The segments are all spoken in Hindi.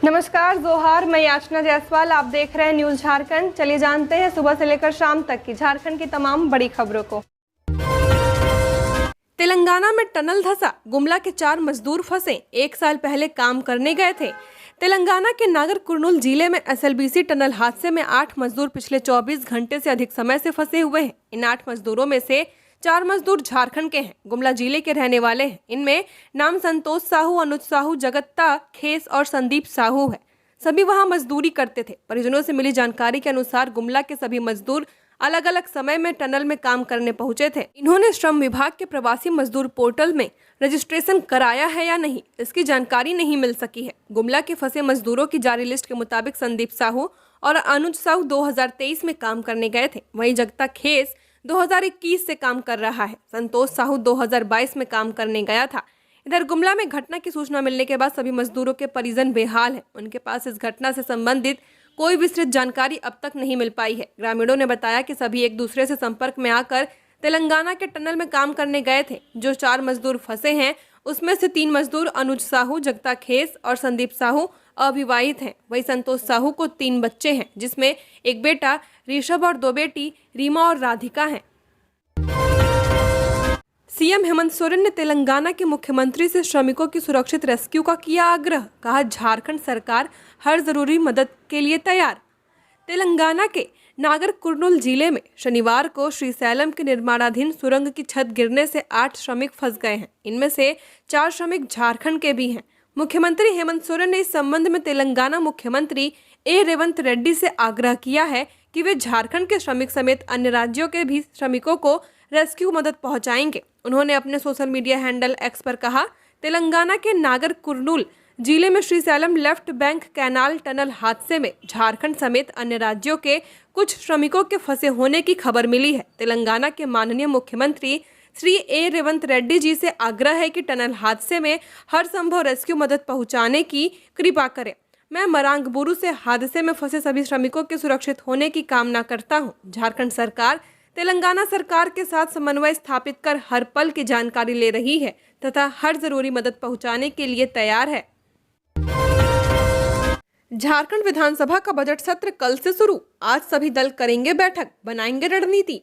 नमस्कार, जोहार। मैं याचना जायसवाल, आप देख रहे हैं न्यूज झारखंड। चलिए जानते हैं सुबह से लेकर शाम तक की झारखंड की तमाम बड़ी खबरों को। तेलंगाना में टनल धंसा, गुमला के 4 मजदूर फंसे। 1 साल पहले काम करने गए थे। तेलंगाना के नागर कुर्नूल जिले में एसएलबीसी टनल हादसे में 8 मजदूर पिछले 24 घंटे से अधिक समय से फंसे हुए हैं। इन 8 मजदूरों में से 4 मजदूर झारखंड के हैं, गुमला जिले के रहने वाले हैं। इनमें नाम संतोष साहू, अनुज साहू, जगत्ता खेस और संदीप साहू है। सभी वहां मजदूरी करते थे। परिजनों से मिली जानकारी के अनुसार गुमला के सभी मजदूर अलग अलग समय में टनल में काम करने पहुंचे थे। इन्होंने श्रम विभाग के प्रवासी मजदूर पोर्टल में रजिस्ट्रेशन कराया है या नहीं, इसकी जानकारी नहीं मिल सकी है। गुमला के फंसे मजदूरों की जारी लिस्ट के मुताबिक संदीप साहू और अनुज साहू 2023 में काम करने गए थे। वहीं जगता खेस 2021 से काम कर रहा है। संतोष साहू 2022 में काम करने गया था। इधर गुमला में घटना की सूचना मिलने के बाद सभी मजदूरों के परिजन बेहाल हैं। उनके पास इस घटना से संबंधित कोई विस्तृत जानकारी अब तक नहीं मिल पाई है। ग्रामीणों ने बताया कि सभी एक दूसरे से संपर्क में आकर तेलंगाना के टनल में काम करने गए थे। जो 4 मजदूर फंसे हैं उसमें से 3 मजदूर अनुज साहू, जगता खेस और संदीप साहू अविवाहित हैं। वही संतोष साहू को 3 बच्चे हैं, जिसमें एक बेटा ऋषभ और 2 बेटी रीमा और राधिका हैं। सीएम हेमंत सोरेन ने तेलंगाना के मुख्यमंत्री से श्रमिकों की सुरक्षित रेस्क्यू का किया आग्रह। कहा, झारखंड सरकार हर जरूरी मदद के लिए तैयार। तेलंगाना के नागर कुर्नूल जिले में शनिवार को श्रीशैलम के निर्माणाधीन सुरंग की छत गिरने से 8 श्रमिक फंस गए हैं। इनमें से 4 श्रमिक झारखंड के भी हैं। मुख्यमंत्री हेमंत सोरेन ने इस संबंध में तेलंगाना मुख्यमंत्री ए रेवंत रेड्डी से आग्रह किया है कि वे झारखंड के श्रमिक समेत अन्य राज्यों के भी श्रमिकों को रेस्क्यू मदद पहुंचाएंगे। उन्होंने अपने सोशल मीडिया हैंडल एक्स पर कहा, तेलंगाना के नागर कुर्नूल जिले में Srisailam left bank canal tunnel हादसे में झारखंड समेत अन्य राज्यों के कुछ श्रमिकों के फंसे होने की खबर मिली है। तेलंगाना के माननीय मुख्यमंत्री श्री ए रेवंत रेड्डी जी से आग्रह है कि टनल हादसे में हर संभव रेस्क्यू मदद पहुंचाने की कृपा करें। मैं मरांगबुरु से हादसे में फंसे सभी श्रमिकों के सुरक्षित होने की कामना करता हूं। झारखंड सरकार तेलंगाना सरकार के साथ समन्वय स्थापित कर हर पल की जानकारी ले रही है तथा हर जरूरी मदद पहुंचाने के लिए तैयार है। झारखंड विधानसभा का बजट सत्र कल से शुरू। आज सभी दल करेंगे बैठक, बनाएंगे रणनीति।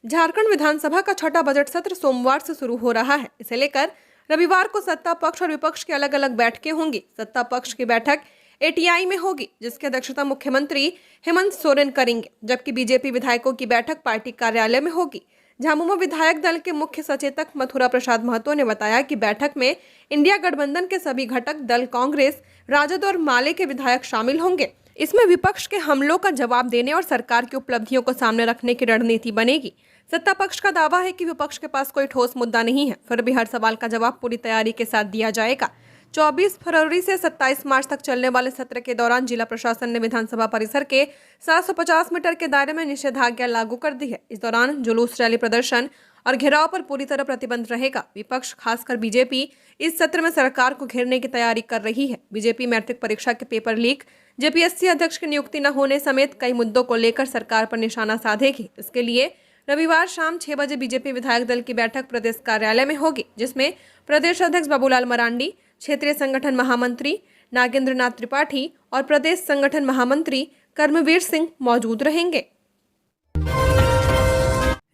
झारखंड विधानसभा का 6ठा बजट सत्र सोमवार से शुरू हो रहा है। इसे लेकर रविवार को सत्ता पक्ष और विपक्ष की अलग अलग बैठकें होंगी। सत्ता पक्ष की बैठक एटीआई में होगी, जिसकी अध्यक्षता मुख्यमंत्री हेमंत सोरेन करेंगे, जबकि बीजेपी विधायकों की बैठक पार्टी कार्यालय में होगी। झामुमो विधायक दल के मुख्य सचेतक मथुरा प्रसाद महतो ने बताया कि बैठक में इंडिया गठबंधन के सभी घटक दल, कांग्रेस, राजद और माले के विधायक शामिल होंगे। इसमें विपक्ष के हमलों का जवाब देने और सरकार की उपलब्धियों को सामने रखने की रणनीति बनेगी। सत्ता पक्ष का दावा है कि विपक्ष के पास कोई ठोस मुद्दा नहीं है, फिर भी हर सवाल का जवाब पूरी तैयारी के साथ दिया जाएगा। 24 फरवरी से 27 मार्च तक चलने वाले सत्र के दौरान जिला प्रशासन ने विधानसभा परिसर के 750 मीटर के दायरे में निषेधाज्ञा लागू कर दी है। इस दौरान जुलूस, रैली, प्रदर्शन और घेराव पर पूरी तरह प्रतिबंध रहेगा। विपक्ष, खासकर बीजेपी, इस सत्र में सरकार को घेरने की तैयारी कर रही है। बीजेपी मैट्रिक परीक्षा के पेपर लीक, जेपीएससी अध्यक्ष की नियुक्ति न होने समेत कई मुद्दों को लेकर सरकार पर निशाना साधेगी। इसके लिए रविवार शाम 6 बजे बीजेपी विधायक दल की बैठक प्रदेश कार्यालय में होगी, जिसमें प्रदेश अध्यक्ष बाबूलाल मरांडी, क्षेत्रीय संगठन महामंत्री नागेंद्र नाथ त्रिपाठी और प्रदेश संगठन महामंत्री कर्मवीर सिंह मौजूद रहेंगे।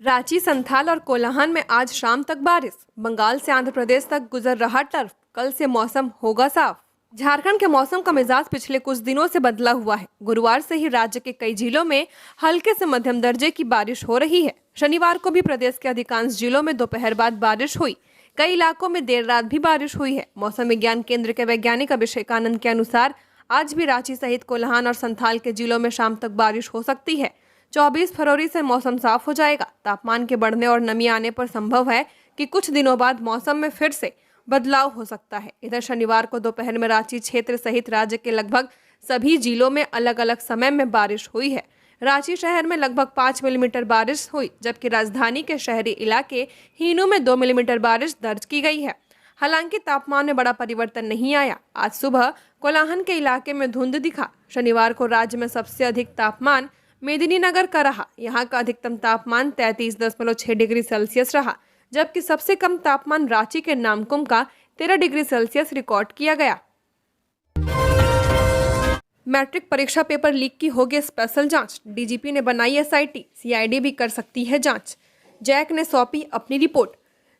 रांची, संथाल और कोल्हान में आज शाम तक बारिश। बंगाल से आंध्र प्रदेश तक गुजर रहा टर्फ, कल से मौसम होगा साफ। झारखंड के मौसम का मिजाज पिछले कुछ दिनों से बदला हुआ है। गुरुवार से ही राज्य के कई जिलों में हल्के से मध्यम दर्जे की बारिश हो रही है। शनिवार को भी प्रदेश के अधिकांश जिलों में दोपहर बाद बारिश हुई। कई इलाकों में देर रात भी बारिश हुई है। मौसम विज्ञान केंद्र के वैज्ञानिक अभिषेक आनंद के अनुसार आज भी रांची सहित कोल्हान और संथाल के जिलों में शाम तक बारिश हो सकती है। 24 फरवरी से मौसम साफ हो जाएगा। तापमान के बढ़ने और नमी आने पर संभव है कि कुछ दिनों बाद मौसम में फिर से बदलाव हो सकता है। इधर शनिवार को दोपहर में रांची क्षेत्र सहित राज्य के लगभग सभी जिलों में अलग अलग समय में बारिश हुई है। रांची शहर में लगभग 5 मिलीमीटर बारिश हुई, जबकि राजधानी के शहरी इलाके हीनू में 2 मिलीमीटर बारिश दर्ज की गई है। हालांकि तापमान में बड़ा परिवर्तन नहीं आया। आज सुबह कोल्हान के इलाके में धुंध दिखा। शनिवार को राज्य में सबसे अधिक तापमान मेदिनीनगर का रहा। यहाँ का अधिकतम तापमान 33.6 डिग्री सेल्सियस रहा, जबकि सबसे कम तापमान रांची के नामकुम का 13 डिग्री सेल्सियस रिकॉर्ड किया गया। मैट्रिक परीक्षा पेपर लीक की होगी स्पेशल जांच, डीजीपी ने बनाई एसआईटी, सीआईडी भी कर सकती है जांच। जैक ने सौंपी अपनी रिपोर्ट।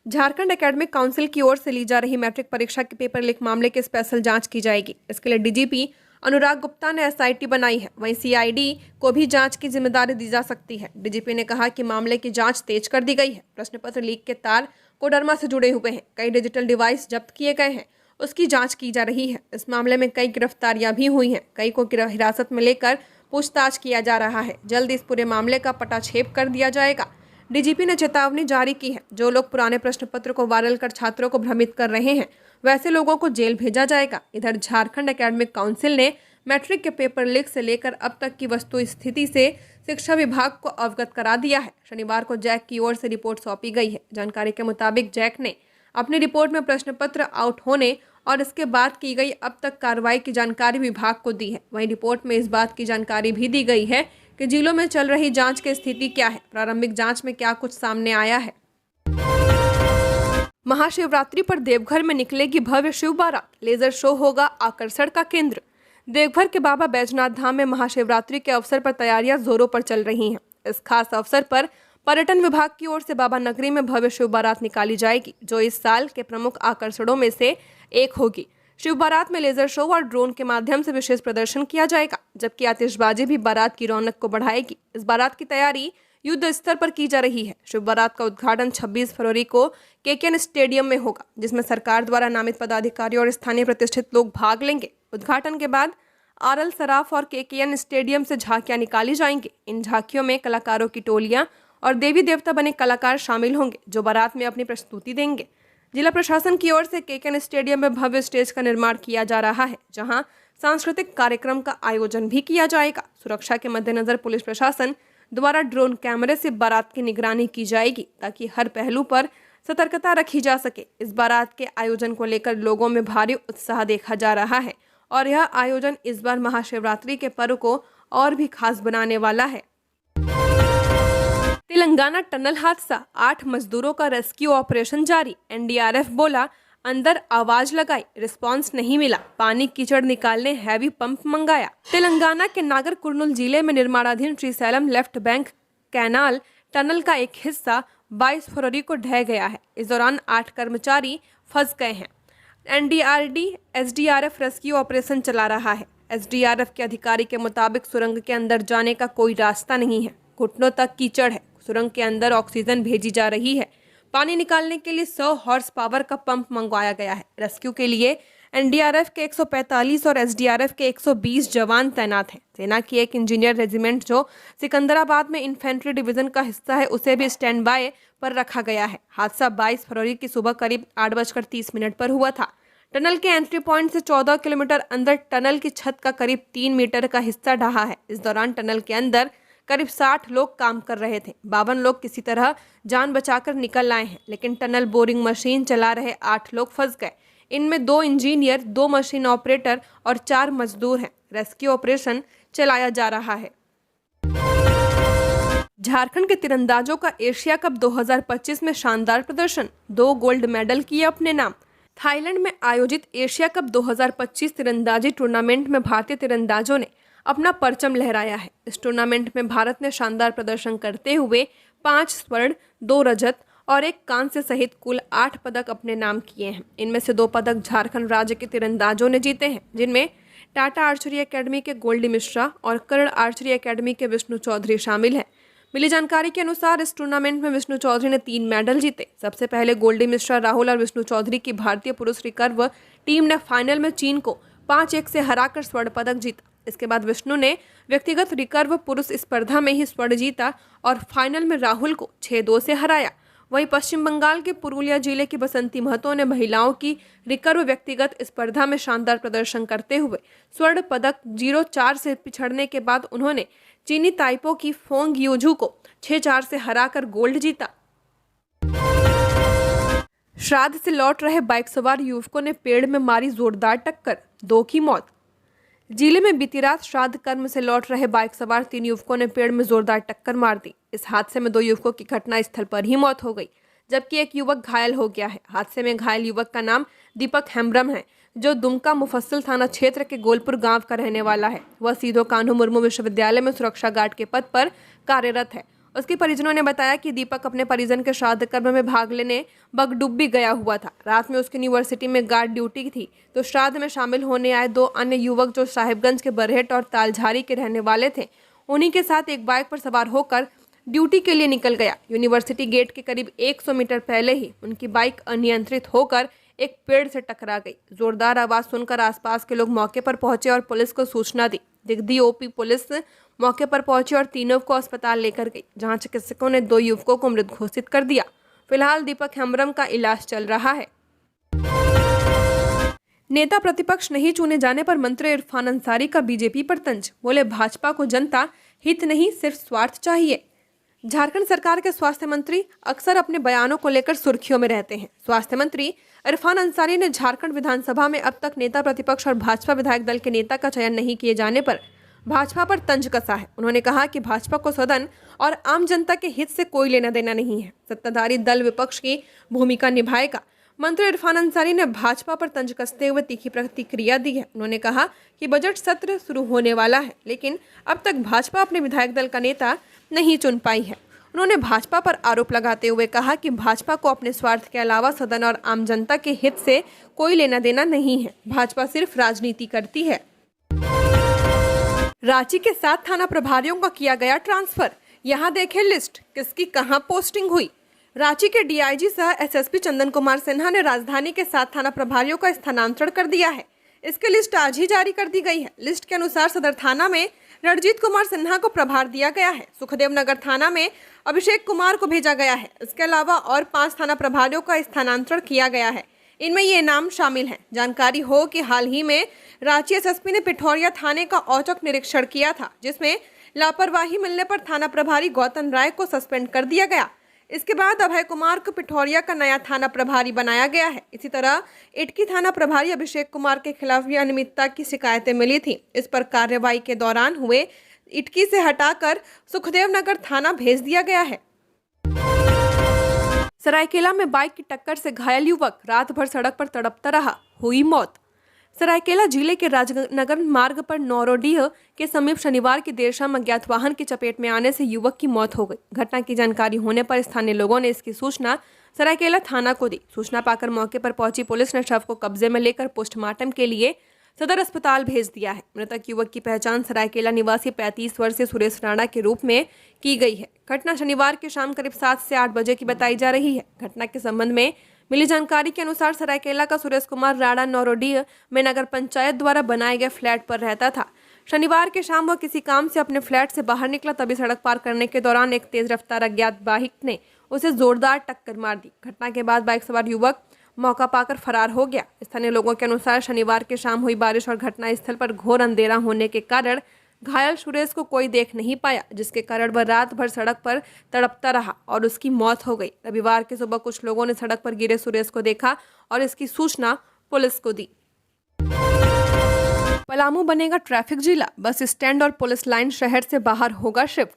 झारखंड एकेडमिक काउंसिल की ओर से ली जा रही मैट्रिक परीक्षा के पेपर लीक मामले की स्पेशल जांच की जाएगी। इसके लिए डीजीपी अनुराग गुप्ता ने एसआईटी बनाई है। वहीं सीआईडी को भी जांच की जिम्मेदारी दी जा सकती है। डीजीपी ने कहा कि मामले की जांच तेज कर दी गई है। प्रश्न पत्र लीक के तार कोडरमा से जुड़े हुए हैं। कई डिजिटल डिवाइस जब्त किए गए हैं, उसकी जांच की जा रही है। इस मामले में कई गिरफ्तारियां भी हुई हैं। कई को हिरासत में लेकर पूछताछ किया जा रहा है। जल्द इस पूरे मामले का पटाक्षेप कर दिया जाएगा। डीजीपी ने चेतावनी जारी की है, जो लोग पुराने प्रश्न पत्र को वायरल कर छात्रों को भ्रमित कर रहे हैं, वैसे लोगों को जेल भेजा जाएगा। इधर झारखंड एकेडमिक काउंसिल ने मैट्रिक के पेपर लीक से लेकर अब तक की वस्तु स्थिति से शिक्षा विभाग को अवगत करा दिया है। शनिवार को जैक की ओर से रिपोर्ट सौंपी गई है। जानकारी के मुताबिक जैक ने अपनी रिपोर्ट में प्रश्न पत्र आउट होने और इसके बाद की गई अब तक कार्रवाई की जानकारी विभाग को दी है। वहीं रिपोर्ट में इस बात की जानकारी भी दी गई है कि जिलों में चल रही जांच की स्थिति क्या है, प्रारंभिक जांच में क्या कुछ सामने आया है। महाशिवरात्रि पर देवघर में निकलेगी भव्य शिव बारात, लेजर शो होगा आकर्षण का केंद्र। देवघर के बाबा बैजनाथ धाम में महाशिवरात्रि के अवसर पर तैयारियां जोरों पर चल रही हैं। इस खास अवसर पर पर्यटन विभाग की ओर से बाबा नगरी में भव्य शिव बारात निकाली जाएगी, जो इस साल के प्रमुख आकर्षणों में से एक होगी। शिव बारात में लेजर शो और ड्रोन के माध्यम से विशेष प्रदर्शन किया जाएगा, जबकि आतिशबाजी भी बारात की रौनक को बढ़ाएगी। इस बारात की तैयारी युद्ध स्तर पर की जा रही है। शिव बारात का उद्घाटन 26 फरवरी को केकेएन स्टेडियम में होगा, जिसमें सरकार द्वारा नामित पदाधिकारी और स्थानीय प्रतिष्ठित लोग भाग लेंगे। उद्घाटन के बाद आरएल सराफ और केकेएन स्टेडियम से झांकियां निकाली जाएंगी। इन झांकियों में कलाकारों की टोलियां और देवी देवता बने कलाकार शामिल होंगे, जो बारात में अपनी प्रस्तुति देंगे। जिला प्रशासन की ओर से केकेएन स्टेडियम में भव्य स्टेज का निर्माण किया जा रहा है, जहां सांस्कृतिक कार्यक्रम का आयोजन भी किया जाएगा। सुरक्षा के मद्देनजर पुलिस प्रशासन द्वारा ड्रोन कैमरे से बारात की निगरानी की जाएगी, ताकि हर पहलू पर सतर्कता रखी जा सके। इस बारात के आयोजन को लेकर लोगों में भारी उत्साह देखा जा रहा है और यह आयोजन इस बार महाशिवरात्रि के पर्व को और भी खास बनाने वाला है। तेलंगाना टनल हादसा, 8 मजदूरों का रेस्क्यू ऑपरेशन जारी। एनडीआरएफ बोला अंदर आवाज लगाई, रिस्पांस नहीं मिला, पानी कीचड़ निकालने हैवी पंप मंगाया। तेलंगाना के नागर कुर्नूल जिले में निर्माणाधीन Srisailam left bank canal tunnel का एक हिस्सा 22 फरवरी को ढह गया है। इस दौरान 8 कर्मचारी फंस गए हैं। एसडीआरएफ रेस्क्यू ऑपरेशन चला रहा है। एसडीआरएफ के अधिकारी के मुताबिक सुरंग के अंदर जाने का कोई रास्ता नहीं है, घुटनों तक कीचड़ है। सुरंग के अंदर ऑक्सीजन भेजी जा रही है। पानी निकालने के लिए 100 हॉर्स पावर का पंप मंगवाया गया है। रेस्क्यू के लिए एनडीआरएफ के 145 और एसडीआरएफ के 120 जवान तैनात हैं। सेना की एक इंजीनियर रेजिमेंट जो सिकंदराबाद में इन्फेंट्री डिवीजन का हिस्सा है, उसे भी स्टैंड बाय पर रखा गया है। हादसा 22 फरवरी की सुबह करीब 8:30 पर हुआ था। टनल के एंट्री पॉइंट से 14 किलोमीटर अंदर टनल की छत का करीब 3 मीटर का हिस्सा ढहा है। इस दौरान टनल के अंदर करीब 60 लोग काम कर रहे थे। 52 लोग किसी तरह जान बचाकर निकल आए हैं, लेकिन टनल बोरिंग मशीन चला रहे 8 लोग फंस गए। इनमें 2 इंजीनियर, 2 मशीन ऑपरेटर और 4 मजदूर हैं। रेस्क्यू ऑपरेशन चलाया जा रहा है। झारखंड के तीरंदाजों का एशिया कप 2025 में शानदार प्रदर्शन, 2 गोल्ड मेडल किए अपने नाम। थाईलैंड में आयोजित एशिया कप 2025 तीरंदाजी टूर्नामेंट में भारतीय तीरंदाजों ने अपना परचम लहराया है। इस टूर्नामेंट में भारत ने शानदार प्रदर्शन करते हुए 5 स्वर्ण, 2 रजत और 1 कांस्य सहित कुल 8 पदक अपने नाम किए हैं। इनमें से 2 पदक झारखंड राज्य के तीरंदाजों ने जीते हैं, जिनमें टाटा आर्चरी एकेडमी के गोल्डी मिश्रा और कर्ण आर्चरी एकेडमी के विष्णु चौधरी शामिल हैं। मिली जानकारी के अनुसार इस टूर्नामेंट में विष्णु चौधरी ने 3 मेडल जीते। सबसे पहले गोल्डी मिश्रा, राहुल और विष्णु चौधरी की भारतीय पुरुष रिकर्व टीम ने फाइनल में चीन को 5-1 से हराकर स्वर्ण पदक जीता। इसके बाद विष्णु ने व्यक्तिगत रिकर्व पुरुष स्पर्धा में ही स्वर्ण जीता और फाइनल में राहुल को 6-2 से हराया। वहीं पश्चिम बंगाल के पुरुलिया जिले की बसंती महतो ने महिलाओं की रिकर्व व्यक्तिगत स्पर्धा में शानदार प्रदर्शन करते हुए स्वर्ण पदक 0-4 से पिछड़ने के बाद उन्होंने चीनी ताइपो की फोंग यूजू को 6-4 से हराकर गोल्ड जीता। श्राद्ध से लौट रहे बाइक सवार युवकों ने पेड़ में मारी जोरदार टक्कर, 2 की मौत। जिले में बीती रात श्राद्ध कर्म से लौट रहे बाइक सवार 3 युवकों ने पेड़ में जोरदार टक्कर मार दी। इस हादसे में 2 युवकों की घटनास्थल पर ही मौत हो गई, जबकि एक युवक घायल हो गया है। हादसे में घायल युवक का नाम दीपक हेम्ब्रम है, जो दुमका मुफस्सिल थाना क्षेत्र के गोलपुर गांव का रहने वाला है। वह सीधो कान्हू मुर्मू विश्वविद्यालय में सुरक्षा गार्ड के पद पर कार्यरत है। उसके परिजनों ने बताया कि दीपक अपने परिजन के श्राद्ध कर्म में भाग लेने बगडुब्बी गया हुआ था। रात में उसकी यूनिवर्सिटी में गार्ड ड्यूटी थी, तो श्राद्ध में शामिल होने आए 2 अन्य युवक जो साहिबगंज के बरहेट और तालझारी के रहने वाले थे, उन्हीं के साथ एक बाइक पर सवार होकर ड्यूटी के लिए निकल गया। यूनिवर्सिटी गेट के करीब 100 मीटर पहले ही उनकी बाइक अनियंत्रित होकर एक पेड़ से टकरा गई। जोरदार आवाज सुनकर आसपास के लोग मौके पर पहुंचे और पुलिस को सूचना दी। दिग्दी ओपी पुलिस मौके पर पहुंची और तीनों को अस्पताल लेकर गई, जहां चिकित्सकों ने 2 युवकों को मृत घोषित कर दिया। फिलहाल दीपक हेम्ब्रम का इलाज चल रहा है। नेता प्रतिपक्ष नहीं चुने जाने पर मंत्री इरफान अंसारी का बीजेपी पर तंज। बोले, भाजपा को जनता हित नहीं सिर्फ स्वार्थ चाहिए। झारखंड सरकार के स्वास्थ्य मंत्री अक्सर अपने बयानों को लेकर सुर्खियों में रहते हैं। स्वास्थ्य मंत्री इरफान अंसारी ने झारखंड विधानसभा में अब तक नेता प्रतिपक्ष और भाजपा विधायक दल के नेता का चयन नहीं किए जाने पर भाजपा पर तंज कसा है। उन्होंने कहा कि भाजपा को सदन और आम जनता के हित से कोई लेना देना नहीं है। सत्ताधारी दल विपक्ष की भूमिका निभाएगा। मंत्री इरफान अंसारी ने भाजपा पर तंज कसते हुए तीखी प्रतिक्रिया दी है। उन्होंने कहा कि बजट सत्र शुरू होने वाला है, लेकिन अब तक भाजपा अपने विधायक दल का नेता नहीं चुन पाई है। उन्होंने भाजपा पर आरोप लगाते हुए कहा कि भाजपा को अपने स्वार्थ के अलावा सदन और आम जनता के हित से कोई लेना देना नहीं है। भाजपा सिर्फ राजनीति करती है। रांची के 7 थाना प्रभारियों का किया गया ट्रांसफर। यहाँ देखें लिस्ट, किसकी कहां पोस्टिंग हुई। रांची के डीआईजी सह एसएसपी चंदन कुमार सिन्हा ने राजधानी के 7 थाना प्रभारियों का स्थानांतरण कर दिया है। इसकी लिस्ट आज ही जारी कर दी गई है। लिस्ट के अनुसार सदर थाना में रणजीत कुमार सिन्हा को प्रभार दिया गया है। सुखदेव नगर थाना में अभिषेक कुमार को भेजा गया है। इसके अलावा और 5 थाना प्रभारियों का स्थानांतरण किया गया है। इनमें ये नाम शामिल हैं। जानकारी हो कि हाल ही में रांची एसएसपी ने पिठौरिया थाने का औचक निरीक्षण किया था, जिसमें लापरवाही मिलने पर थाना प्रभारी गौतम राय को सस्पेंड कर दिया गया। इसके बाद अभय कुमार को पिठौरिया का नया थाना प्रभारी बनाया गया है। इसी तरह इटकी थाना प्रभारी अभिषेक कुमार के खिलाफ भी अनियमितता की शिकायतें मिली थी। इस पर कार्रवाई के दौरान हुए इटकी से हटाकर सुखदेव नगर थाना भेज दिया गया है। सरायकेला में बाइक की टक्कर से घायल युवक रात भर सड़क पर तड़पता रहा, हुई मौत। सरायकेला जिले के राजनगर मार्ग पर नौरोडीह के समीप शनिवार की देर शाम अज्ञात वाहन की चपेट में आने से युवक की मौत हो गई। घटना की जानकारी होने पर स्थानीय लोगों ने इसकी सूचना सरायकेला थाना को दी। सूचना पाकर मौके पर पहुंची पुलिस ने शव को कब्जे में लेकर पोस्टमार्टम के लिए सदर अस्पताल भेज दिया है। मृतक युवक की पहचान सरायकेला निवासी 35 वर्षीय सुरेश राणा के रूप में की गई है। घटना शनिवार की शाम करीब 7 से 8 बजे की बताई जा रही है। घटना के संबंध में मिली जानकारी के अनुसार सरायकेला का सुरेश कुमार राणा नौरोडीह में नगर पंचायत द्वारा बनाए गए फ्लैट पर रहता था। शनिवार की शाम वह किसी काम से अपने फ्लैट से बाहर निकला, तभी सड़क पार करने के दौरान एक तेज रफ्तार अज्ञात बाइक ने उसे जोरदार टक्कर मार दी। घटना के बाद बाइक सवार युवक मौका पाकर फरार हो गया। स्थानीय लोगों के अनुसार शनिवार की शाम हुई बारिश और घटनास्थल पर घोर अंधेरा होने के कारण घायल सुरेश को कोई देख नहीं पाया, जिसके कारण वह रात भर सड़क पर तड़पता रहा और उसकी मौत हो गई। रविवार की सुबह कुछ लोगों ने सड़क पर गिरे सुरेश को देखा और इसकी सूचना पुलिस को दी। पलामू बनेगा ट्रैफिक जिला, बस स्टैंड और पुलिस लाइन शहर से बाहर होगा शिफ्ट।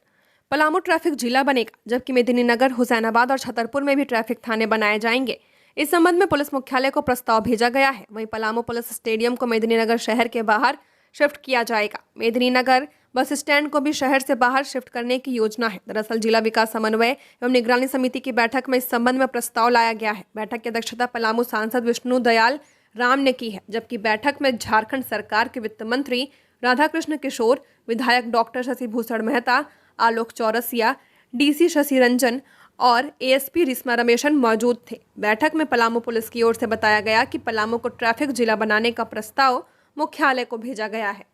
पलामू ट्रैफिक जिला बनेगा, जबकि मेदिनीनगर, हुसैनाबाद और छतरपुर में भी ट्रैफिक थाने बनाए जाएंगे। इस संबंध में पुलिस मुख्यालय को प्रस्ताव भेजा गया है। वहीं पलामू पुलिस स्टेडियम को मेदिनीनगर शहर के बाहर शिफ्ट किया जाएगा। मेदिनीनगर बस स्टैंड को भी शहर से बाहर शिफ्ट करने की योजना है। दरअसल जिला विकास समन्वय एवं निगरानी समिति की बैठक में इस संबंध में प्रस्ताव लाया गया है। बैठक की अध्यक्षता पलामू सांसद विष्णु दयाल राम ने की है, जबकि बैठक में झारखंड सरकार के वित्त मंत्री राधाकृष्ण किशोर, विधायक डॉक्टर शशि भूषण मेहता, आलोक चौरसिया, डीसी शशि रंजन और एएसपी रिस्मा रमेशन मौजूद थे। बैठक में पलामू पुलिस की ओर से बताया गया कि पलामू को ट्रैफिक जिला बनाने का प्रस्ताव मुख्यालय को भेजा गया है।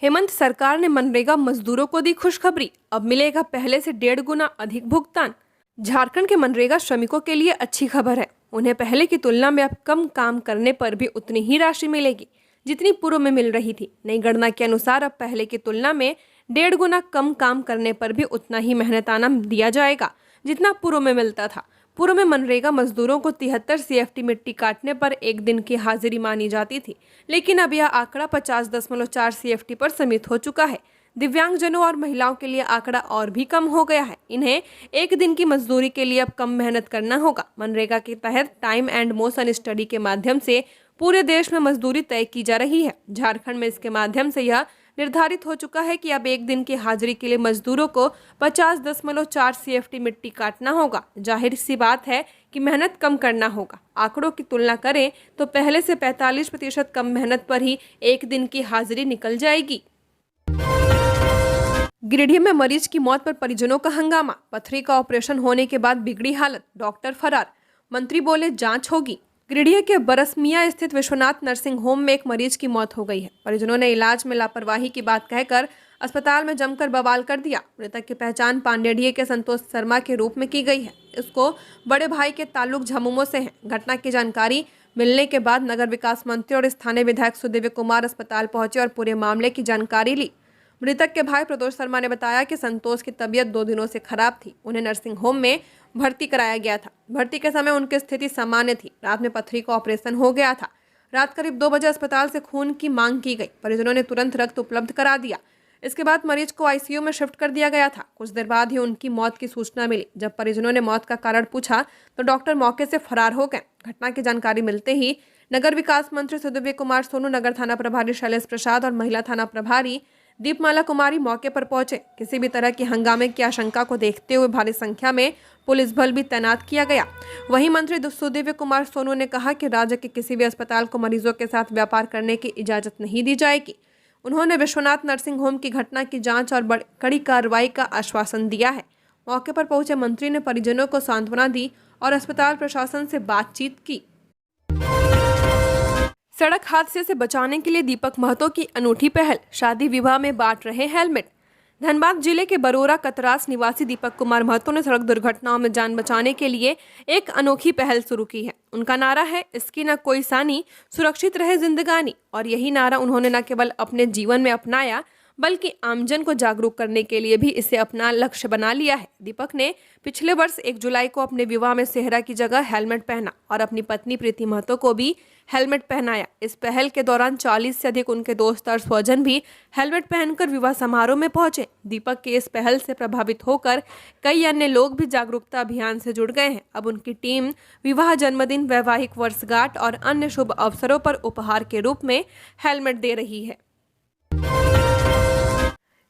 हेमंत सरकार ने मनरेगा मजदूरों को दी खुशखबरी, अब मिलेगा पहले से 1.5 गुना अधिक भुगतान। झारखंड के मनरेगा श्रमिकों के लिए अच्छी खबर है। उन्हें पहले की तुलना में अब कम काम करने पर भी उतनी ही राशि मिलेगी जितनी पूर्व में मिल रही थी। नई गणना के अनुसार अब पहले की तुलना में 1.5 गुना कम काम करने पर भी उतना ही मेहनताना दिया जाएगा जितना पूर्व में मिलता था। पूर्व में मनरेगा मजदूरों को 73 CFT मिट्टी काटने पर एक दिन की हाजिरी मानी जाती थी, लेकिन अब यह आंकड़ा 50.4 CFT पर सीमित हो चुका है। दिव्यांगजनों और महिलाओं के लिए आंकड़ा और भी कम हो गया है। इन्हें एक दिन की मजदूरी के लिए अब कम मेहनत करना होगा। मनरेगा के तहत टाइम एंड मोशन स्टडी के माध्यम से पूरे देश में मजदूरी तय की जा रही है। झारखंड में इसके माध्यम से यह निर्धारित हो चुका है कि अब एक दिन की हाजिरी के लिए मजदूरों को 50.4 CFT मिट्टी काटना होगा। जाहिर सी बात है कि मेहनत कम करना होगा। आंकड़ों की तुलना करें तो पहले से 45% कम मेहनत पर ही एक दिन की हाजिरी निकल जाएगी। गिरिडीह में मरीज की मौत पर परिजनों का हंगामा। पथरी का ऑपरेशन होने के बाद बिगड़ी हालत, डॉक्टर फरार। मंत्री बोले जांच होगी। गिरिडीह के बरसमिया स्थित विश्वनाथ नर्सिंग होम में एक मरीज की मौत हो गई है। परिजनों ने इलाज में लापरवाही की बात कहकर अस्पताल में जमकर बवाल कर दिया। मृतक की पहचान पांडेडीह के संतोष शर्मा के रूप में की गई है। इसको बड़े भाई के ताल्लुक झमुमो से है। घटना की जानकारी मिलने के बाद नगर विकास मंत्री और स्थानीय विधायक सुदिव्य कुमार अस्पताल पहुंचे और पूरे मामले की जानकारी ली। मृतक के भाई प्रदोष शर्मा ने बताया कि संतोष की तबीयत 2 दिनों से खराब थी। उन्हें नर्सिंग होम में भर्ती कराया गया था। भर्ती के समय उनकी स्थिति सामान्य थी। रात में पथरी का ऑपरेशन हो गया था। रात करीब 2 बजे अस्पताल से खून की मांग की गई। परिजनों ने तुरंत रक्त उपलब्ध करा दिया। इसके बाद मरीज को ICU में शिफ्ट कर दिया गया था। कुछ देर बाद ही उनकी मौत की सूचना मिली। जब परिजनों ने मौत का कारण पूछा तो डॉक्टर मौके से फरार हो गए। घटना की जानकारी मिलते ही नगर विकास मंत्री सुदिव्य कुमार सोनू, नगर थाना प्रभारी शैलेश प्रसाद और महिला थाना प्रभारी दीपमाला कुमारी मौके पर पहुंचे। किसी भी तरह की हंगामे की आशंका को देखते हुए भारी संख्या में पुलिस बल भी तैनात किया गया। वहीं मंत्री सुदिव्य कुमार सोनू ने कहा कि राज्य के किसी भी अस्पताल को मरीजों के साथ व्यापार करने की इजाजत नहीं दी जाएगी। उन्होंने विश्वनाथ नर्सिंग होम की घटना की जांच और कड़ी कार्रवाई का आश्वासन दिया है। मौके पर पहुंचे मंत्री ने परिजनों को सांत्वना दी और अस्पताल प्रशासन से बातचीत की। सड़क हादसे से बचाने के लिए दीपक महतो की अनूठी पहल, शादी विवाह में बांट रहे हेलमेट। धनबाद जिले के बरोरा कतरास निवासी दीपक कुमार महतो ने सड़क दुर्घटनाओं में जान बचाने के लिए एक अनोखी पहल शुरू की है। उनका नारा है, इसकी न कोई सानी, सुरक्षित रहे जिंदगानी। और यही नारा उन्होंने न केवल अपने जीवन में अपनाया बल्कि आमजन को जागरूक करने के लिए भी इसे अपना लक्ष्य बना लिया है। दीपक ने पिछले वर्ष 1 जुलाई को अपने विवाह में सेहरा की जगह हेलमेट पहना और अपनी पत्नी प्रीति महतो को भी हेलमेट पहनाया। इस पहल के दौरान 40 से अधिक उनके दोस्त और स्वजन भी हेलमेट पहनकर विवाह समारोह में पहुंचे। दीपक के इस पहल से प्रभावित होकर कई अन्य लोग भी जागरूकता अभियान से जुड़ गए हैं। अब उनकी टीम विवाह, जन्मदिन, वैवाहिक वर्षगांठ और अन्य शुभ अवसरों पर उपहार के रूप में हेलमेट दे रही है।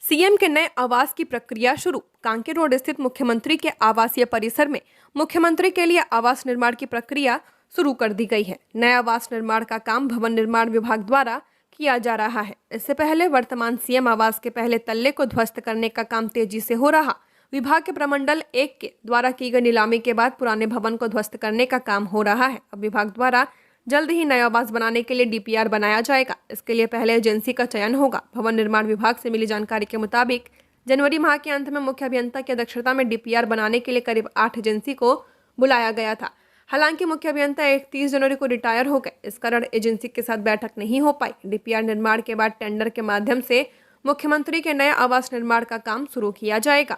सीएम के नए आवास की प्रक्रिया शुरू। कांके रोड स्थित मुख्यमंत्री के आवासीय परिसर में मुख्यमंत्री के लिए आवास निर्माण की प्रक्रिया शुरू कर दी गई है। नए आवास निर्माण का काम भवन निर्माण विभाग द्वारा किया जा रहा है। इससे पहले वर्तमान सीएम आवास के पहले तल्ले को ध्वस्त करने का काम तेजी से हो रहा। विभाग के प्रमंडल 1 के द्वारा की गई नीलामी के बाद पुराने भवन को ध्वस्त करने का काम हो रहा है। अब विभाग द्वारा जल्द ही नया आवास बनाने के लिए DPR बनाया जाएगा। इसके लिए पहले एजेंसी का चयन होगा। भवन निर्माण विभाग से मिली जानकारी के मुताबिक जनवरी माह के अंत में मुख्य अभियंता की अध्यक्षता में DPR बनाने के लिए करीब 8 एजेंसी को बुलाया गया था। हालांकि मुख्य अभियंता 31 जनवरी को रिटायर हो गए। इस कारण एजेंसी के साथ बैठक नहीं हो पाई। DPR निर्माण के बाद टेंडर के माध्यम से मुख्यमंत्री के नए आवास निर्माण का काम शुरू किया जाएगा।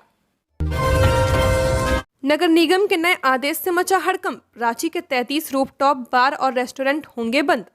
नगर निगम के नए आदेश से मचा हड़कंप। रांची के 33 रूफटॉप बार और रेस्टोरेंट होंगे बंद।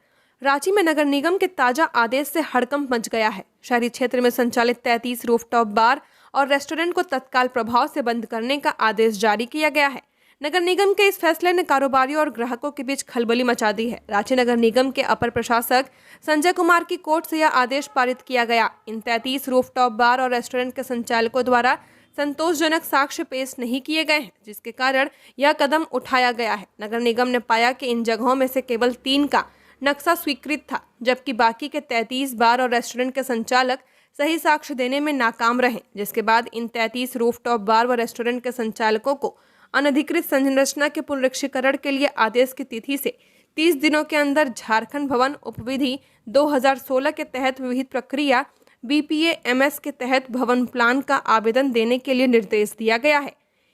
रांची में नगर निगम के ताजा आदेश से हड़कंप मच गया है। शहरी क्षेत्र में संचालित 33 रूफटॉप बार और रेस्टोरेंट को तत्काल प्रभाव से बंद करने का आदेश जारी किया गया है। नगर निगम के इस फैसले ने कारोबारियों और ग्राहकों के बीच खलबली मचा दी है। रांची नगर निगम के अपर प्रशासक संजय कुमार की कोर्ट से यह आदेश पारित किया गया। इन 33 रूफटॉप बार और रेस्टोरेंट के संचालकों द्वारा संतोषजनक साक्ष्य पेश नहीं किए गए हैं, जिसके कारण यह कदम उठाया गया है। नगर निगम ने पाया कि इन जगहों में से केवल 3 का नक्शा स्वीकृत था, जबकि बाकी के 33 बार और रेस्टोरेंट के संचालक सही साक्ष्य देने में नाकाम रहे, जिसके बाद इन 33 रूफटॉप बार व रेस्टोरेंट के संचालकों को अनधिकृत संरचना के पुनरीक्षीकरण के लिए आदेश की तिथि से 30 दिनों के अंदर झारखंड भवन उपविधि 2016 के तहत विविध प्रक्रिया BPA-MS के तहत भवन प्लान का आवेदन देने के लिए निर्देश दिया गया है।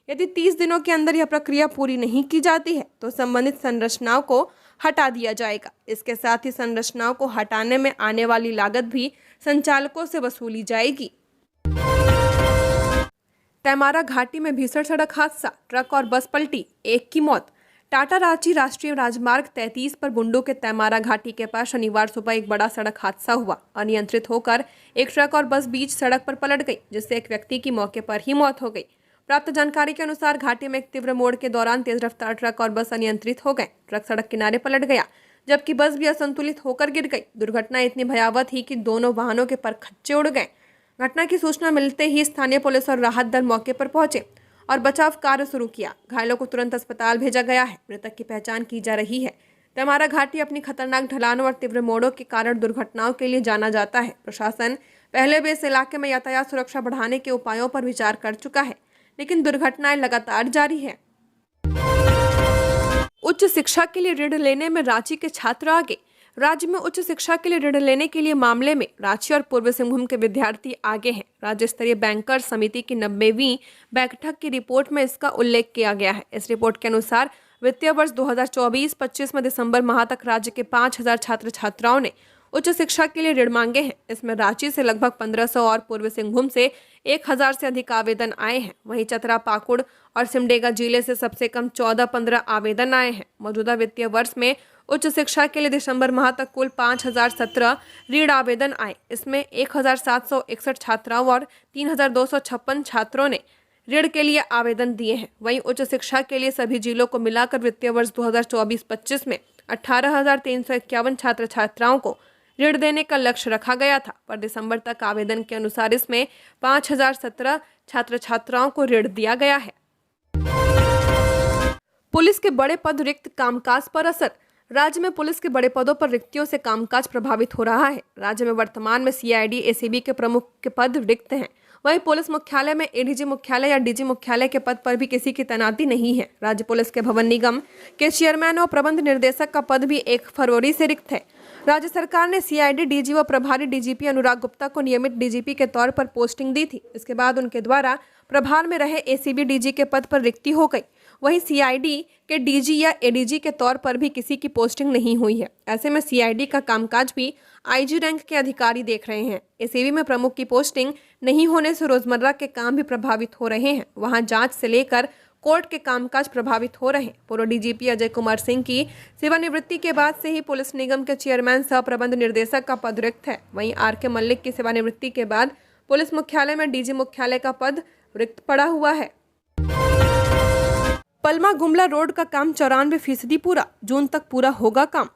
यदि 30 दिनों के अंदर यह प्रक्रिया पूरी नहीं की जाती है तो संबंधित संरचनाओं को हटा दिया जाएगा। इसके साथ ही संरचनाओं को हटाने में आने वाली लागत भी संचालकों से वसूली जाएगी। तैमारा घाटी में भीषण सड़क हादसा, ट्रक और बस पलटी, 1 की मौत। टाटा रांची राष्ट्रीय राजमार्ग 33 पर बुंडू के तैमारा घाटी के पास शनिवार सुबह एक बड़ा सड़क हादसा हुआ। अनियंत्रित होकर एक ट्रक और बस बीच सड़क पर पलट गई, जिससे एक व्यक्ति की मौके पर ही मौत हो गई। प्राप्त जानकारी के अनुसार घाटी में एक तीव्र मोड़ के दौरान तेज रफ्तार ट्रक और बस अनियंत्रित हो गए। ट्रक सड़क किनारे पलट गया, जबकि बस भी असंतुलित होकर गिर गई। दुर्घटना इतनी भयावह थी कि दोनों वाहनों के परखच्चे उड़ गए। घटना की सूचना मिलते ही स्थानीय पुलिस और राहत दल मौके पर पहुंचे और बचाव कार्य शुरू किया। घायलों को तुरंत अस्पताल भेजा गया है। मृतक की पहचान की जा रही है। तैमारा घाटी अपनी खतरनाक ढलानों और तीव्र मोड़ों के कारण दुर्घटनाओं के लिए जाना जाता है। प्रशासन पहले भी इस इलाके में यातायात सुरक्षा बढ़ाने के उपायों पर विचार कर चुका है, लेकिन दुर्घटनाएं लगातार जारी है। उच्च शिक्षा के लिए ऋण लेने में रांची के छात्र आगे। राज्य में उच्च शिक्षा के लिए ऋण लेने के लिए मामले में रांची और पूर्वी सिंहभूम के विद्यार्थी आगे हैं। राज्य स्तरीय बैंकर्स समिति की 90वीं बैठक की रिपोर्ट में इसका उल्लेख किया गया है। इस रिपोर्ट के अनुसार वित्तीय वर्ष 2024-25 में दिसंबर माह तक राज्य के 5000 छात्र छात्राओं ने उच्च शिक्षा के लिए ऋण मांगे हैं। इसमें रांची से लगभग 1500 और पूर्वी सिंहभूम से 1000 से अधिक आवेदन आए हैं। वहीं चतरा, पाकुड़ और सिमडेगा जिले से सबसे कम 14-15 आवेदन आए हैं। मौजूदा वित्तीय वर्ष में उच्च शिक्षा के लिए दिसंबर माह तक कुल 5017 ऋण आवेदन आए। इसमें 1761 छात्राओं और 3256 छात्रों ने ऋण के लिए आवेदन दिए हैं। वहीं उच्च शिक्षा के लिए सभी जिलों को मिलाकर वित्तीय वर्ष 2024-25 में 18,351 छात्र छात्राओं को ऋण देने का लक्ष्य रखा गया था, पर दिसंबर तक आवेदन के अनुसार इसमें 5017 छात्र छात्राओं को ऋण दिया गया है। पुलिस के बड़े पद रिक्त, कामकाज पर असर। राज्य में पुलिस के बड़े पदों पर रिक्तियों से कामकाज प्रभावित हो रहा है। राज्य में वर्तमान में सीआईडी, एसीबी के प्रमुख के पद रिक्त हैं। वहीं पुलिस मुख्यालय में एडीजी मुख्यालय या डीजी मुख्यालय के पद पर भी किसी की तैनाती नहीं है। राज्य पुलिस के भवन निगम के चेयरमैन और प्रबंध निर्देशक का पद भी 1 फरवरी से रिक्त है। राज्य सरकार ने सीआईडी डीजी व प्रभारी डीजीपी अनुराग गुप्ता को नियमित डीजीपी के तौर पर पोस्टिंग दी थी। इसके बाद उनके द्वारा प्रभार में रहे एसीबी डीजी के पद पर रिक्ति हो गई। वहीं सीआईडी के डीजी या एडीजी के तौर पर भी किसी की पोस्टिंग नहीं हुई है। ऐसे में सीआईडी का कामकाज भी आईजी रैंक के अधिकारी देख रहे हैं। एसीबी में प्रमुख की पोस्टिंग नहीं होने से रोजमर्रा के काम भी प्रभावित हो रहे हैं। वहां जांच से लेकर कोर्ट के कामकाज प्रभावित हो रहे हैं। पूर्व डीजीपी अजय कुमार सिंह की सेवानिवृत्ति के बाद से ही पुलिस निगम के चेयरमैन सह प्रबंध निर्देशक का पद रिक्त है। वहीं आर.के. मल्लिक की सेवानिवृत्ति के बाद पुलिस मुख्यालय में डीजी मुख्यालय का पद रिक्त पड़ा हुआ है। पलमा गुमला रोड का काम 94% पूरा, जून तक पूरा होगा काम।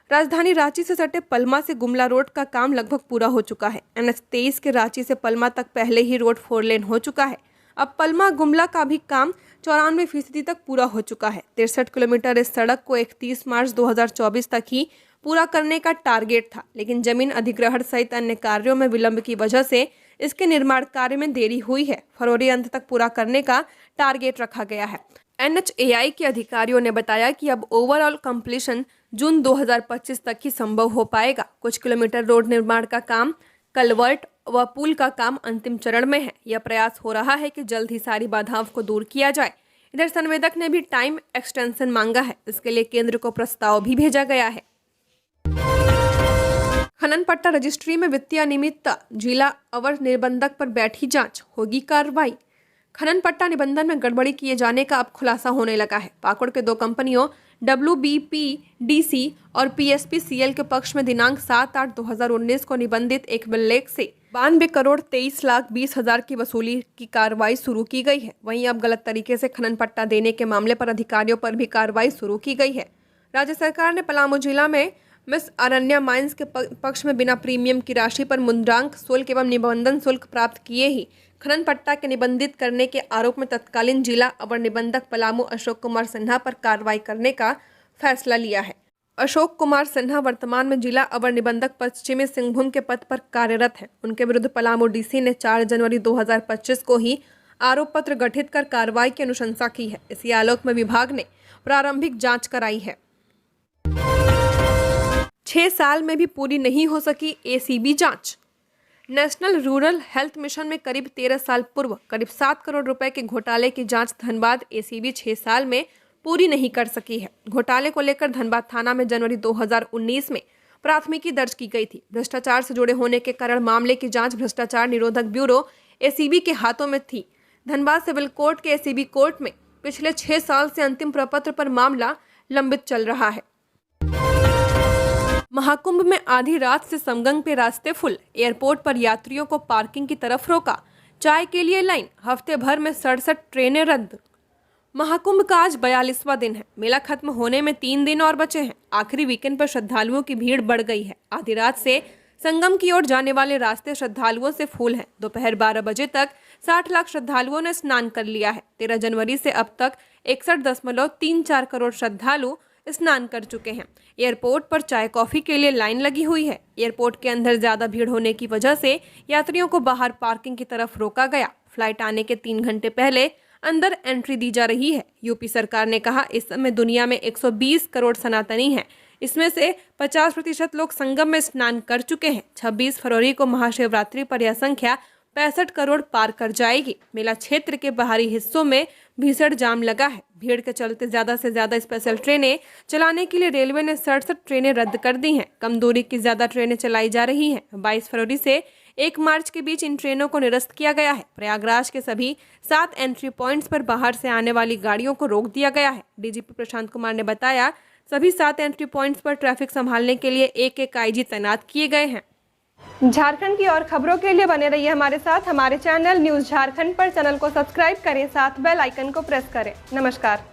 राजधानी रांची से सटे पलमा से गुमला रोड का काम लगभग पूरा हो चुका है। NH 23 के रांची से पलमा तक पहले ही रोड 4 लेन हो चुका है। अब पलमा गुमला का भी काम 94% तक पूरा हो चुका है। 63 किलोमीटर इस सड़क को 31 मार्च 2024 तक ही पूरा करने का टारगेट था, लेकिन जमीन अधिग्रहण सहित अन्य कार्यों में विलंब की वजह से इसके निर्माण कार्य में देरी हुई है। फरवरी अंत तक पूरा करने का टारगेट रखा गया है। NHAI के अधिकारियों ने बताया कि अब ओवरऑल कंप्लीशन जून 2025 तक ही संभव हो पाएगा। कुछ किलोमीटर रोड निर्माण का काम, कलवर्ट व पुल का काम अंतिम चरण में है। यह प्रयास हो रहा है कि जल्द ही सारी बाधाओं को दूर किया जाए। इधर संवेदक ने भी टाइम एक्सटेंशन मांगा है। इसके लिए केंद्र को प्रस्ताव भी भेजा गया है। खनन पट्टा रजिस्ट्री में वित्तीय अनियमितता, जिला अवर निबंधक पर बैठी जांच, होगी कार्रवाई। खनन पट्टा निबंधन में गड़बड़ी किए जाने का अब खुलासा होने लगा है। पाकुड़ के 2 कंपनियों WBPDC और PSPCL के पक्ष में दिनांक 7/8/2019 को निबंधित एक विलेख से 92 करोड़ 23 लाख 20 हजार की वसूली की कार्रवाई शुरू की गई है। वहीं अब गलत तरीके से खनन पट्टा देने के मामले पर अधिकारियों पर भी कार्रवाई शुरू की गई है। राज्य सरकार ने पलामू जिला में मिस अरण्या माइंस के पक्ष में बिना प्रीमियम की राशि पर मुद्रांक शुल्क एवं निबंधन शुल्क प्राप्त किए ही खनन पट्टा के निबंधित करने के आरोप में तत्कालीन जिला अवर निबंधक पलामू अशोक कुमार सिन्हा पर कार्रवाई करने का फैसला लिया है। अशोक कुमार सिन्हा वर्तमान में जिला अवर निबंधक पश्चिमी सिंहभूम के पद पर कार्यरत है। उनके विरुद्ध पलामू डीसी ने 4 जनवरी 2025 को ही आरोप पत्र गठित कर कार्रवाई की अनुशंसा की है। इसी आलोक में विभाग ने प्रारंभिक जांच कराई है। 6 साल में भी पूरी नहीं हो सकी एसीबी जांच। नेशनल रूरल हेल्थ मिशन में करीब 13 साल पूर्व करीब 7 करोड़ रुपए के घोटाले की जांच धनबाद एसीबी 6 साल में पूरी नहीं कर सकी है। घोटाले को लेकर धनबाद थाना में जनवरी 2019 में प्राथमिकी दर्ज की गई थी। भ्रष्टाचार से जुड़े होने के कारण मामले की जांच भ्रष्टाचार निरोधक ब्यूरो एसीबी के हाथों में थी। धनबाद सिविल कोर्ट के एसीबी कोर्ट में पिछले 6 साल से अंतिम प्रपत्र पर मामला लंबित चल रहा है। महाकुंभ में आधी रात से समगंग पे रास्ते फुल, एयरपोर्ट पर यात्रियों को पार्किंग की तरफ रोका, चाय के लिए लाइन, हफ्ते भर में 67 ट्रेनें रद्द। महाकुंभ का आज 42वां दिन है। मेला खत्म होने में 3 दिन और बचे हैं। आखिरी वीकेंड पर श्रद्धालुओं की भीड़ बढ़ गई है। आधी रात से संगम की ओर जाने वाले रास्ते श्रद्धालुओं से फुल हैं। दोपहर 12 बजे तक 60 लाख श्रद्धालुओं ने स्नान कर लिया है। 13 जनवरी से अब तक 61.34 करोड़ श्रद्धालु स्नान कर चुके हैं। एयरपोर्ट पर चाय कॉफी के लिए लाइन लगी हुई है। एयरपोर्ट के अंदर ज्यादा भीड़ होने की वजह से यात्रियों को बाहर पार्किंग की तरफ रोका गया। फ्लाइट आने के 3 घंटे पहले अंदर एंट्री दी जा रही है। यूपी सरकार ने कहा इस समय दुनिया में 120 करोड़ सनातनी हैं। इसमें से 50% लोग संगम में स्नान कर चुके हैं। 26 फरवरी को महाशिवरात्रि पर यह संख्या 65 करोड़ पार कर जाएगी। मेला क्षेत्र के बाहरी हिस्सों में भीषण जाम लगा है। भीड़ के चलते ज्यादा से ज्यादा स्पेशल ट्रेनें चलाने के लिए रेलवे ने 67 ट्रेनें रद्द कर दी हैं। कम दूरी की ज्यादा ट्रेनें चलाई जा रही हैं। 22 फरवरी से 1 मार्च के बीच इन ट्रेनों को निरस्त किया गया है। प्रयागराज के सभी 7 एंट्री पॉइंट्स पर बाहर से आने वाली गाड़ियों को रोक दिया गया है। डीजीपी प्रशांत कुमार ने बताया सभी 7 एंट्री पॉइंट्स पर ट्रैफिक संभालने के लिए एक आईजी तैनात किए गए हैं। झारखंड की और खबरों के लिए बने रहिए हमारे साथ। हमारे चैनल न्यूज़ झारखंड पर चैनल को सब्सक्राइब करें, साथ बेल आइकन को प्रेस करें। नमस्कार।